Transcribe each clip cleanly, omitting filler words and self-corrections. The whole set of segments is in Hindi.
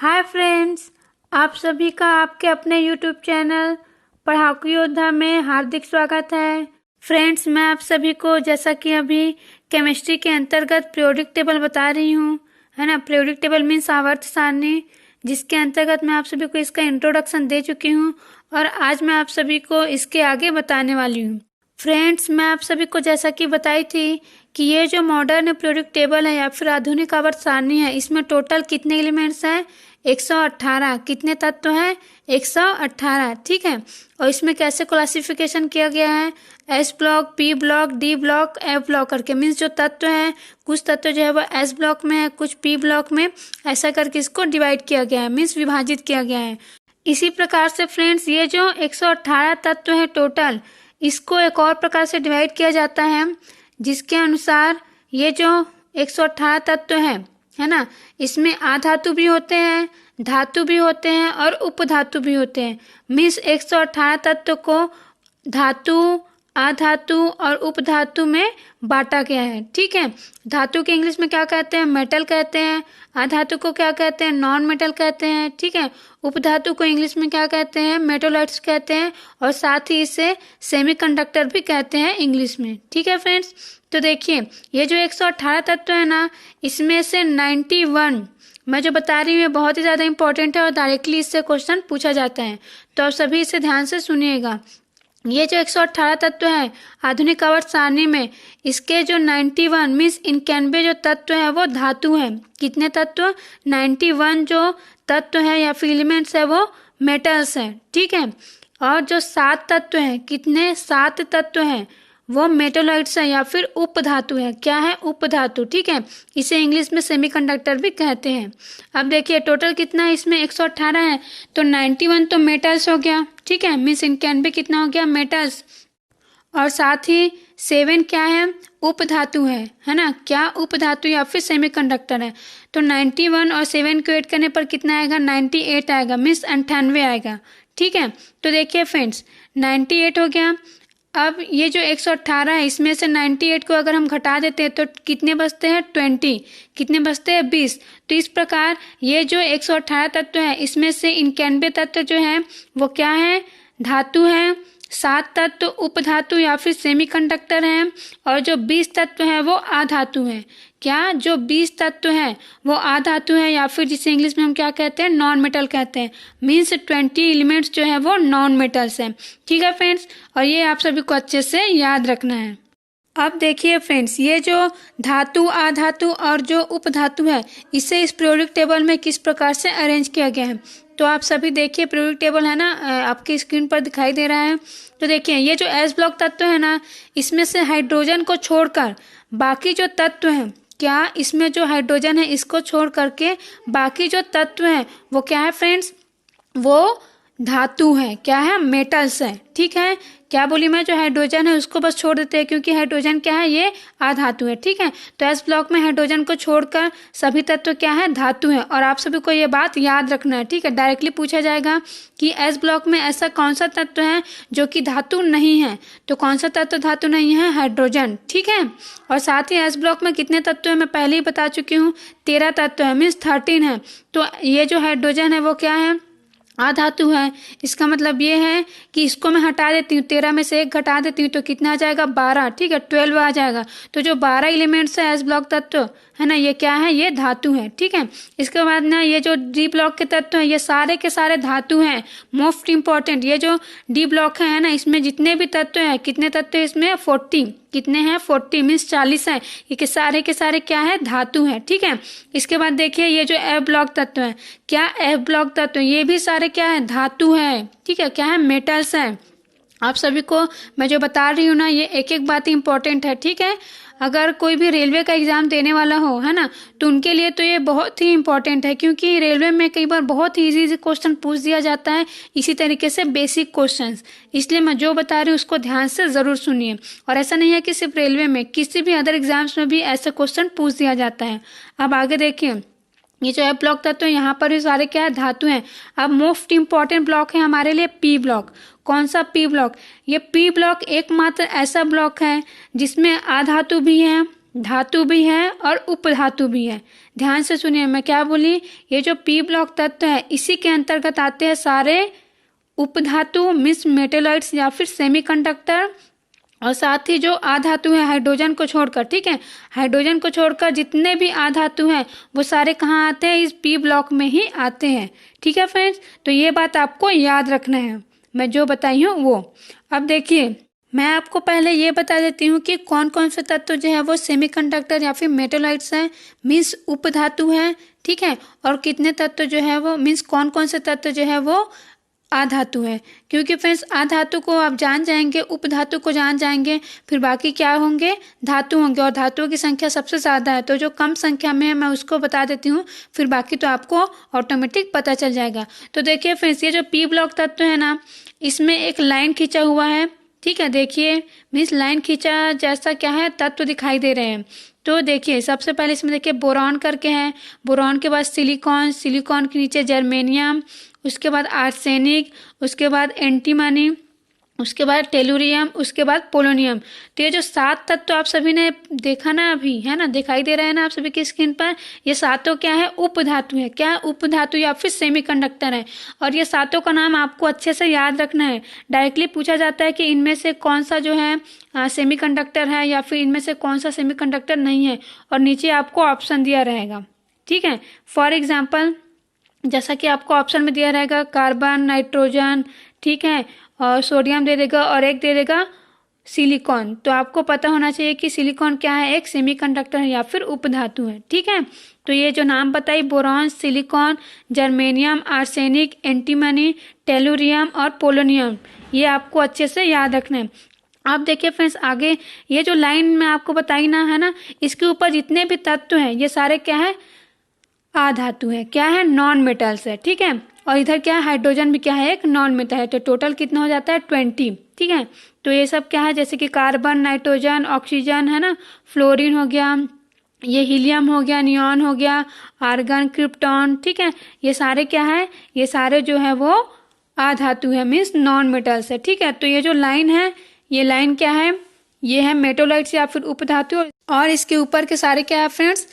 हाय फ्रेंड्स, आप सभी का आपके अपने यूट्यूब चैनल पढ़ाकू योद्धा में हार्दिक स्वागत है। फ्रेंड्स, मैं आप सभी को जैसा कि अभी केमिस्ट्री के अंतर्गत पीरियोडिक टेबल बता रही हूँ, है ना। पीरियोडिक टेबल मीन्स आवर्त सारणी, जिसके अंतर्गत मैं आप सभी को इसका इंट्रोडक्शन दे चुकी हूँ और आज मैं आप सभी को इसके आगे बताने वाली हूँ। फ्रेंड्स, मैं आप सभी को जैसा कि बताई थी कि ये जो मॉडर्न पीरियोडिक टेबल है या फिर आधुनिक आवर्त सारणी है, इसमें टोटल कितने एलिमेंट्स हैं? 118। कितने तत्व हैं? 118, ठीक है। और इसमें कैसे क्लासिफिकेशन किया गया है? S block, P block, D block, F block करके। मीन्स जो तत्व हैं, कुछ तत्व जो है वो एस ब्लॉक में है, कुछ पी ब्लॉक में, ऐसा करके इसको डिवाइड किया गया है, मीन्स विभाजित किया गया है। इसी प्रकार से फ्रेंड्स, ये जो 118 तत्व है टोटल, इसको एक और प्रकार से डिवाइड किया जाता है, जिसके अनुसार ये जो 118 तत्व है ना, इसमें आधातु भी होते हैं, धातु भी होते हैं और उपधातु भी होते हैं। मीन्स 118 तत्व को धातु, आधातु और उपधातु में बांटा गया है, ठीक है। धातु के इंग्लिश में क्या कहते हैं? मेटल कहते हैं। आधातु को क्या कहते हैं? नॉन मेटल कहते हैं, ठीक है। उपधातु को इंग्लिश में क्या कहते हैं? मेटोलाइट्स कहते हैं और साथ ही इसे सेमीकंडक्टर भी कहते हैं इंग्लिश में, ठीक है फ्रेंड्स। तो देखिए, ये जो 118 तत्व है ना, इसमें से 91 मैं जो बता रही हूँ ये बहुत ही ज़्यादा इंपॉर्टेंट है और डायरेक्टली इससे क्वेश्चन पूछा जाता है, तो आप सभी इसे ध्यान से सुनिएगा। ये जो 118 तत्व है आधुनिक आवर्त सारणी में, इसके जो 91 मीन्स 91 जो तत्व है वो धातु है। कितने तत्व? 91 जो तत्व है या फिर एलिमेंट्स है वो मेटल्स है, ठीक है। और जो 7 तत्व हैं, कितने? 7 तत्व हैं, वो मेटोलाइट्स है या फिर उपधातु है। क्या है? उपधातु, ठीक है। इसे इंग्लिश में सेमीकंडक्टर भी कहते हैं। अब देखिए टोटल कितना है इसमें? 118 है, तो 91 तो मेटल्स हो गया, ठीक है। मीन्स 91 कितना हो गया? मेटल्स। और साथ ही 7 क्या है? उपधातु है ना। क्या? उपधातु या फिर सेमीकंडक्टर है। तो 91 और 7 को ऐड करने पर कितना आएगा? 98 आएगा, मीन्स 98 आएगा, ठीक है। तो देखिए फ्रेंड्स, 98 हो गया। अब ये जो 118 है, इसमें से 98 को अगर हम घटा देते हैं तो कितने बचते हैं? 20। कितने बचते हैं? 20। तो इस प्रकार ये जो 118 तत्व है, इसमें से 91 तत्व जो है वो क्या है? धातु है। 7 तत्व उपधातु या फिर सेमीकंडक्टर हैं और जो 20 तत्व है वो आधातु है। क्या? जो 20 तत्व है वो आधातु है या फिर जिसे इंग्लिश में हम क्या कहते हैं? नॉन मेटल कहते हैं। मीन्स 20 एलिमेंट्स जो है वो नॉन मेटल्स हैं, ठीक है फ्रेंड्स। और ये आप सभी को अच्छे से याद रखना है। अब देखिए फ्रेंड्स, ये जो धातु, आधातु और जो उपधातु है, इसे इस पीरियोडिक टेबल में किस प्रकार से अरेंज किया गया है, तो आप सभी देखिए पीरियोडिक टेबल है ना, आपकी स्क्रीन पर दिखाई दे रहा है। तो देखिए ये जो एस ब्लॉक तत्व है ना, इसमें से हाइड्रोजन को छोड़कर बाकी जो तत्व हैं, क्या? इसमें जो हाइड्रोजन है इसको छोड़ करके बाकी जो तत्व हैं वो क्या है फ्रेंड्स? वो धातु है। क्या है? मेटल्स है, ठीक है। क्या बोली मैं? जो हाइड्रोजन है उसको बस छोड़ देते हैं, क्योंकि हाइड्रोजन क्या है? ये आधातु है, ठीक है। तो एस ब्लॉक में हाइड्रोजन को छोड़कर सभी तत्व क्या है? धातु है। और आप सभी को ये बात याद रखना है, ठीक है। डायरेक्टली पूछा जाएगा कि एस ब्लॉक में ऐसा कौन सा तत्व है जो कि धातु नहीं है, तो कौन सा तत्व धातु नहीं है? हाइड्रोजन, ठीक है। और साथ ही एस ब्लॉक में कितने तत्व है मैं पहले ही बता चुकी हूँ, 13 तत्व है, मीन्स 13 है। तो ये जो हाइड्रोजन है वो क्या है? आधातु है। इसका मतलब ये है कि इसको मैं हटा देती हूँ, 13 में से 1 घटा देती हूँ तो कितना आ जाएगा? 12, ठीक है। 12 आ जाएगा। तो जो 12 एलिमेंट्स है एस ब्लॉक तत्व है ना, ये क्या है? ये धातु है, ठीक है। इसके बाद ना ये जो डी ब्लॉक के तत्व हैं, ये सारे के सारे धातु हैं। मोस्ट इंपॉर्टेंट, ये जो डी ब्लॉक है ना, इसमें जितने भी तत्व हैं, कितने तत्व है इसमें? 40। कितने हैं? 40, मीन्स 40 है। ये के सारे क्या है? धातु है, ठीक है। इसके बाद देखिए ये जो एफ ब्लॉक तत्व है, क्या? एफ ब्लॉक तत्व, ये भी सारे क्या है? धातु है, ठीक है। क्या है? मेटल्स है। आप सभी को मैं जो बता रही हूँ ना, ये एक एक बात इंपॉर्टेंट है, ठीक है। अगर कोई भी रेलवे का एग्जाम देने वाला हो, है ना, तो उनके लिए तो ये बहुत ही इंपॉर्टेंट है, क्योंकि रेलवे में कई बार बहुत ही इजी क्वेश्चन पूछ दिया जाता है, इसी तरीके से बेसिक क्वेश्चंस। इसलिए मैं जो बता रही हूँ उसको ध्यान से ज़रूर सुनिए। और ऐसा नहीं है कि सिर्फ रेलवे में, किसी भी अदर एग्जाम्स में भी ऐसे क्वेश्चन पूछ दिया जाता है। अब आगे देखिए, ये जो है ब्लॉक तत्व है, यहाँ पर भी सारे क्या है? धातु हैं। अब मोस्ट इंपॉर्टेंट ब्लॉक है हमारे लिए पी ब्लॉक। कौन सा? P block. ये पी ब्लॉक एकमात्र ऐसा ब्लॉक है जिसमें आधातु भी है, धातु भी है और उपधातु भी है। ध्यान से सुनिए, मैं क्या बोली, ये जो पी ब्लॉक तत्व है इसी के अंतर्गत आते हैं सारे उपधातु मीन्स मेटेलॉइड्स या फिर सेमीकंडक्टर, और साथ ही जो आधातु है हाइड्रोजन को छोड़कर, ठीक है, हाइड्रोजन को छोड़कर जितने भी आधातु हैं वो सारे कहाँ आते हैं, इस पी ब्लॉक में ही आते हैं। ठीक है फ्रेंड्स, तो ये बात आपको याद रखना है, मैं जो बताई हूँ वो। अब देखिए, मैं आपको पहले ये बता देती हूँ कि कौन कौन से तत्व जो है वो सेमीकंडक्टर या फिर मेटेलॉइड्स हैं, मीन्स उपधातु हैं, ठीक है, और कितने तत्व जो है वो मीन्स कौन कौन से तत्व जो है वो आधातु है। क्योंकि फ्रेंड्स आधातु को आप जान जाएंगे, उपधातु को जान जाएंगे, फिर बाकी क्या होंगे, धातु होंगे, और धातुओं की संख्या सबसे ज़्यादा है, तो जो कम संख्या में है मैं उसको बता देती हूँ, फिर बाकी तो आपको ऑटोमेटिक पता चल जाएगा। तो देखिए फ्रेंड्स, ये जो पी ब्लॉक तत्व है ना, इसमें एक लाइन खींचा हुआ है, ठीक है, देखिए मीन्स लाइन खींचा जैसा क्या है तत्व दिखाई दे रहे हैं। तो देखिए सबसे पहले इसमें देखिए बोरॉन करके है, बोरॉन के बाद सिलिकॉन, सिलिकॉन के नीचे जर्मेनियम, उसके बाद आर्सेनिक, उसके बाद एंटीमनी, उसके बाद टेलुरियम, उसके बाद पोलोनियम। तो ये जो 7 तत्व आप सभी ने देखा ना अभी, है ना, दिखाई दे रहा है ना आप सभी की स्क्रीन पर, ये सातों क्या है, उपधातु है। क्या, उपधातु या फिर सेमीकंडक्टर है। और ये सातों का नाम आपको अच्छे से याद रखना है। डायरेक्टली पूछा जाता है कि इनमें से कौन सा जो है सेमीकंडक्टर है या फिर इनमें से कौन सा सेमीकंडक्टर नहीं है, और नीचे आपको ऑप्शन दिया रहेगा, ठीक है। फॉर एग्जाम्पल, जैसा कि आपको ऑप्शन में दिया रहेगा कार्बन, नाइट्रोजन, ठीक है, और सोडियम दे देगा, और एक दे देगा सिलिकॉन। तो आपको पता होना चाहिए कि सिलिकॉन क्या है, एक सेमीकंडक्टर है या फिर उपधातु है, ठीक है। तो ये जो नाम बताई, boron, silicon, germanium, arsenic, antimony, tellurium और पोलोनियम, ये आपको अच्छे से याद रखना है। आप देखिए फ्रेंड्स, आगे ये जो लाइन में आपको बताई ना, है ना, इसके ऊपर जितने भी तत्व हैं ये सारे क्या है, आधातु है, क्या है, नॉन मेटल्स है, ठीक है। और इधर क्या है, हाइड्रोजन भी क्या है, एक नॉन मेटल है। तो टोटल कितना हो जाता है, 20, ठीक है। तो ये सब क्या है, जैसे कि कार्बन, नाइट्रोजन, ऑक्सीजन, है ना, फ्लोरीन हो गया, ये हीलियम हो गया, नियॉन हो गया, आर्गन, क्रिप्टॉन, ठीक है, ये सारे क्या है, ये सारे जो है वो आधातु है, मीन्स नॉन मेटल्स है, ठीक है। तो ये जो लाइन है, ये लाइन क्या है, ये है मेटोलाइट्स या फिर उपधातु, और इसके ऊपर के सारे क्या है फ्रेंड्स,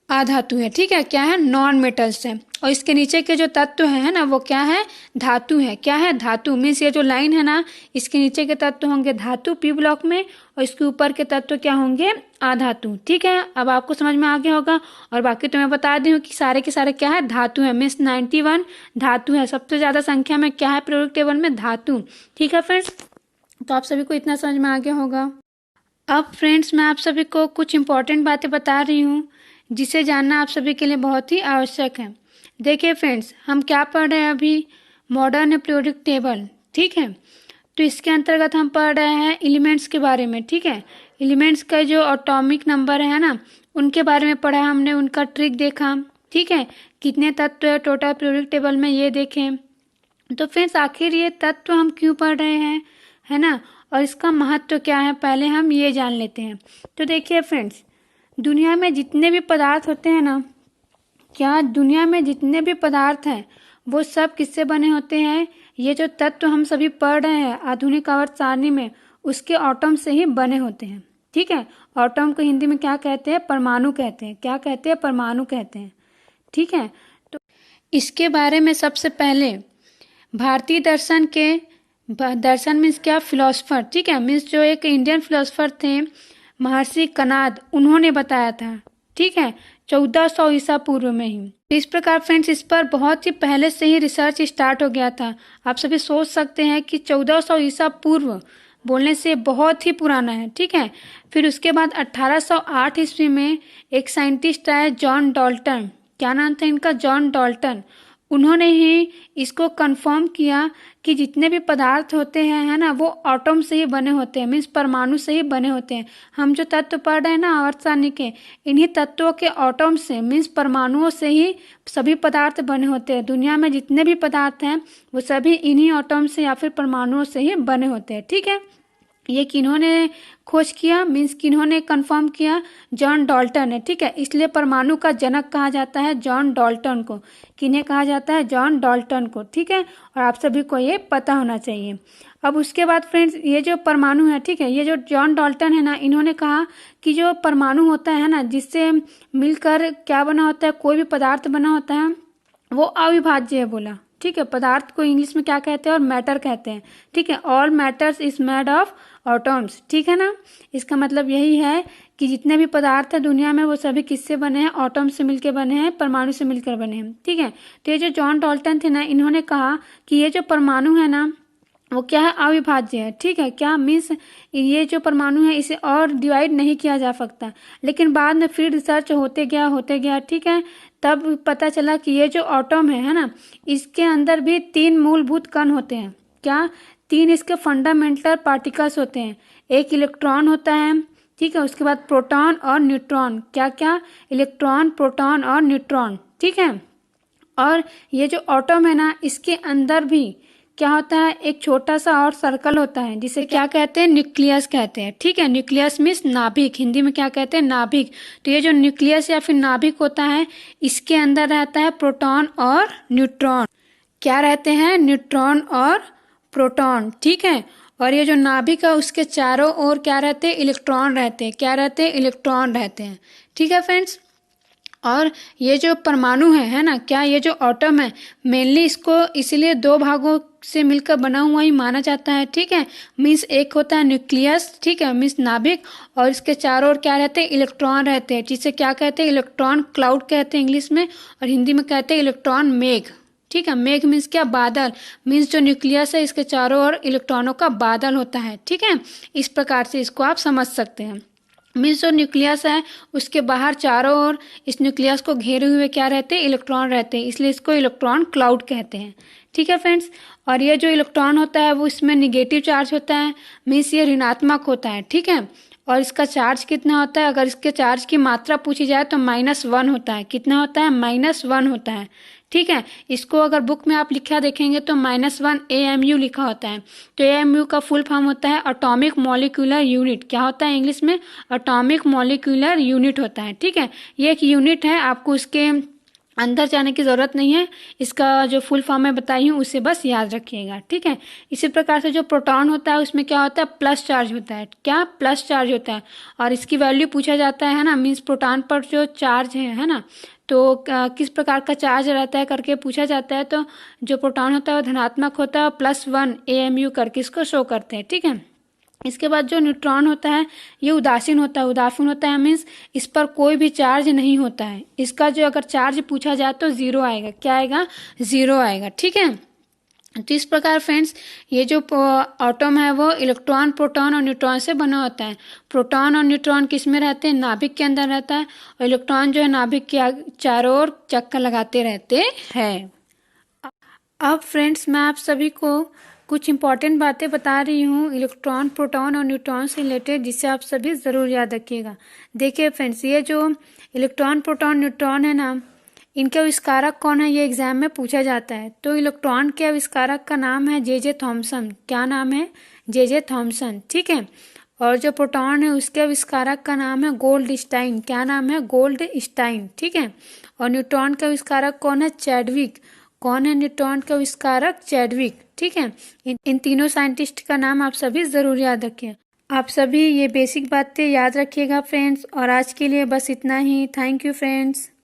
आधातु है, ठीक है, क्या है, नॉन मेटल्स है। और इसके नीचे के जो तत्व है ना, वो क्या है, धातु है, क्या है, धातु। मीन्स ये जो लाइन है ना, इसके नीचे के तत्व होंगे धातु पी ब्लॉक में, और इसके ऊपर के तत्व क्या होंगे, आधातु, ठीक है। अब आपको समझ में आ गया होगा। और बाकी तो मैं बता दी हूँ कि सारे के सारे क्या है, धातु है, मीन्स 91 धातु है, सबसे ज़्यादा संख्या में क्या है पीरियोडिक टेबल में, धातु, ठीक है फ्रेंड्स। तो आप सभी को इतना समझ में आ गया होगा। अब फ्रेंड्स, मैं आप सभी को कुछ इंपॉर्टेंट बातें बता रही हूँ जिसे जानना आप सभी के लिए बहुत ही आवश्यक है। देखिए फ्रेंड्स, हम क्या पढ़ रहे हैं अभी, मॉडर्न पीरियोडिक टेबल, ठीक है। तो इसके अंतर्गत हम पढ़ रहे हैं एलिमेंट्स के बारे में, ठीक है। एलिमेंट्स का जो एटॉमिक नंबर है ना, उनके बारे में पढ़ा हमने, उनका ट्रिक देखा, ठीक है। कितने तत्व है टोटल पीरियोडिक टेबल में, ये देखें। तो फ्रेंड्स, आखिर ये तत्व हम क्यों पढ़ रहे हैं, है ना, और इसका महत्व क्या है, पहले हम ये जान लेते हैं। तो देखिए फ्रेंड्स, दुनिया में जितने भी पदार्थ होते हैं ना, क्या दुनिया में जितने भी पदार्थ हैं वो सब किससे बने होते हैं, ये जो तत्व हम सभी पढ़ रहे हैं आधुनिक आवर्त सारणी में, उसके एटॉम से ही बने होते हैं, ठीक है। एटॉम को हिंदी में क्या कहते हैं, परमाणु कहते हैं, क्या कहते हैं, परमाणु कहते हैं, ठीक है। तो इसके बारे में सबसे पहले भारतीय दर्शन के, दर्शन मीन्स क्या, फिलोसफर, ठीक है, मीन्स जो एक इंडियन फिलोसफर थे महर्षि कनाद, उन्होंने बताया था, ठीक है, 1400 ईसा पूर्व में ही। इस प्रकार फ्रेंड्स, इस पर बहुत ही पहले से ही रिसर्च स्टार्ट हो गया था। आप सभी सोच सकते हैं कि 1400 ईसा पूर्व बोलने से बहुत ही पुराना है, ठीक है। फिर उसके बाद 1808 ईस्वी में एक साइंटिस्ट आए, जॉन डाल्टन, क्या नाम था इनका, जॉन डाल्टन। उन्होंने ही इसको कंफर्म किया कि जितने भी पदार्थ होते हैं, है ना, वो एटॉम से ही बने होते हैं, मीन्स परमाणु से ही बने होते हैं। हम जो तत्व पढ़ रहे हैं ना आवर्त सारणी के, इन्हीं तत्वों के एटॉम से मीन्स परमाणुओं से ही सभी पदार्थ बने होते हैं। दुनिया में जितने भी पदार्थ हैं वो सभी इन्हीं एटॉम से या फिर परमाणुओं से ही बने होते हैं, ठीक है। ये किन्होंने खोज किया, मीन्स किन्होंने कंफर्म किया, जॉन डाल्टन है, ठीक है। इसलिए परमाणु का जनक कहा जाता है जॉन डाल्टन को। किन्हें कहा जाता है? जॉन डाल्टन को, ठीक है। और आप सभी को ये पता होना चाहिए। अब उसके बाद फ्रेंड्स, ये जो परमाणु है, ठीक है, ये जो जॉन डाल्टन है ना, इन्होंने कहा कि जो परमाणु होता है ना, जिससे मिलकर क्या बना होता है, कोई भी पदार्थ बना होता है, वो अविभाज्य है बोला, ठीक है। पदार्थ को इंग्लिश में क्या कहते हैं? और मैटर कहते हैं, ठीक है। All matters is made of atoms, ठीक है ना। इसका मतलब यही है कि जितने भी पदार्थ है दुनिया में वो सभी किससे बने हैं? एटम से मिलकर बने हैं, परमाणु से मिलकर बने हैं, ठीक है। तो ये जो जॉन डाल्टन थे ना, इन्होंने कहा कि ये जो परमाणु है ना, वो क्या है? अविभाज्य है, ठीक है। क्या मीन्स ये जो परमाणु है इसे और डिवाइड नहीं किया जा सकता। लेकिन बाद में फिर रिसर्च होते गया, ठीक है। तब पता चला कि ये जो एटम है ना, इसके अंदर भी 3 मूलभूत कण होते हैं। क्या? 3 इसके फंडामेंटल पार्टिकल्स होते हैं। एक इलेक्ट्रॉन होता है, ठीक है। उसके बाद प्रोटॉन और न्यूट्रॉन। क्या क्या? इलेक्ट्रॉन, प्रोटॉन और न्यूट्रॉन, ठीक है। और ये जो एटम है ना, इसके अंदर भी क्या होता है? एक छोटा सा और सर्कल होता है, जिसे क्या कहते हैं? न्यूक्लियस कहते हैं, ठीक है। न्यूक्लियस मीन्स नाभिक, हिंदी में क्या कहते हैं? नाभिक। तो ये जो न्यूक्लियस या फिर नाभिक होता है, इसके अंदर रहता है प्रोटॉन और न्यूट्रॉन। क्या रहते हैं? न्यूट्रॉन और प्रोटॉन, ठीक है। और ये जो नाभिक है उसके चारों ओर क्या रहते हैं? इलेक्ट्रॉन रहते हैं। क्या रहते हैं? इलेक्ट्रॉन रहते हैं, ठीक है फ्रेंड्स। और ये जो परमाणु है ना, क्या ये जो एटम है, मेनली इसको इसलिए 2 भागों से मिलकर बना हुआ ही माना जाता है, ठीक है। मीन्स एक होता है न्यूक्लियस, ठीक है, मीन्स नाभिक, और इसके चारों ओर क्या रहते हैं? इलेक्ट्रॉन रहते हैं, जिसे क्या कहते हैं? इलेक्ट्रॉन क्लाउड कहते हैं इंग्लिश में, और हिंदी में कहते हैं इलेक्ट्रॉन मेघ, ठीक है। मेघ मीन्स क्या? बादल। मीन्स जो न्यूक्लियस है इसके चारों ओर इलेक्ट्रॉनों का बादल होता है, ठीक है। इस प्रकार से इसको आप समझ सकते हैं। मीन्स जो न्यूक्लियस है उसके बाहर चारों ओर इस न्यूक्लियस को घेरे हुए क्या रहते हैं? इलेक्ट्रॉन रहते हैं, इसलिए इसको इलेक्ट्रॉन क्लाउड कहते हैं, ठीक है फ्रेंड्स। और ये जो इलेक्ट्रॉन होता है वो इसमें निगेटिव चार्ज होता है, मीन्स ये ऋणात्मक होता है, ठीक है। और इसका चार्ज कितना होता है? अगर इसके चार्ज की मात्रा पूछी जाए तो -1 होता है। कितना होता है? -1 होता है, ठीक है। इसको अगर बुक में आप लिखा देखेंगे तो -1 AMU लिखा होता है। तो AMU का फुल फॉर्म होता है एटॉमिक मॉलिक्यूलर यूनिट। क्या होता है इंग्लिश में? एटॉमिक मॉलिक्यूलर यूनिट होता है, ठीक है। ये एक यूनिट है, आपको उसके अंदर जाने की ज़रूरत नहीं है। इसका जो फुल फॉर्म मैं बताई हूँ उसे बस याद रखिएगा, ठीक है। इसी प्रकार से जो प्रोटॉन होता है उसमें क्या होता है? प्लस चार्ज होता है। क्या? प्लस चार्ज होता है। और इसकी वैल्यू पूछा जाता है ना, मीन्स प्रोटॉन पर जो चार्ज है ना, तो किस प्रकार का चार्ज रहता है करके पूछा जाता है। तो जो प्रोटॉन होता है वो धनात्मक होता है, +1 AMU करके इसको शो करते हैं, ठीक है। इसके बाद जो न्यूट्रॉन होता है ये उदासीन होता है। उदासीन होता है मीन्स इस पर कोई भी चार्ज नहीं होता है। इसका जो अगर चार्ज पूछा जाए तो 0 आएगा। क्या आएगा? 0 आएगा, ठीक है। तो इस प्रकार फ्रेंड्स, ये जो एटम है वो इलेक्ट्रॉन, प्रोटॉन और न्यूट्रॉन से बना होता है। प्रोटॉन और न्यूट्रॉन किस में रहते हैं? नाभिक के अंदर रहता है। और इलेक्ट्रॉन जो है नाभिक के चारों ओर चक्कर लगाते रहते हैं। अब फ्रेंड्स, मैं आप सभी को कुछ इंपॉर्टेंट बातें बता रही हूँ इलेक्ट्रॉन, प्रोटॉन और न्यूट्रॉन से रिलेटेड, जिससे आप सभी ज़रूर याद रखिएगा। देखिए फ्रेंड्स, ये जो इलेक्ट्रॉन, प्रोटॉन, न्यूट्रॉन है ना, इनके आविष्कारक कौन है? ये एग्जाम में पूछा जाता है। तो इलेक्ट्रॉन के आविष्कारक का नाम है जे थॉमसन। क्या नाम है? जे थॉमसन, ठीक है। और जो प्रोटॉन है उसके आविष्कारक का नाम है गोल्डस्टाइन। क्या नाम है? गोल्डस्टाइन, ठीक है। और न्यूट्रॉन का आविष्कारक कौन है? चैडविक। कौन है न्यूट्रॉन का आविष्कारक? चैडविक, ठीक है। इन तीनों साइंटिस्ट का नाम आप सभी जरूर याद रखें। आप सभी ये बेसिक बातें याद रखिएगा फ्रेंड्स। और आज के लिए बस इतना ही। Thank you friends.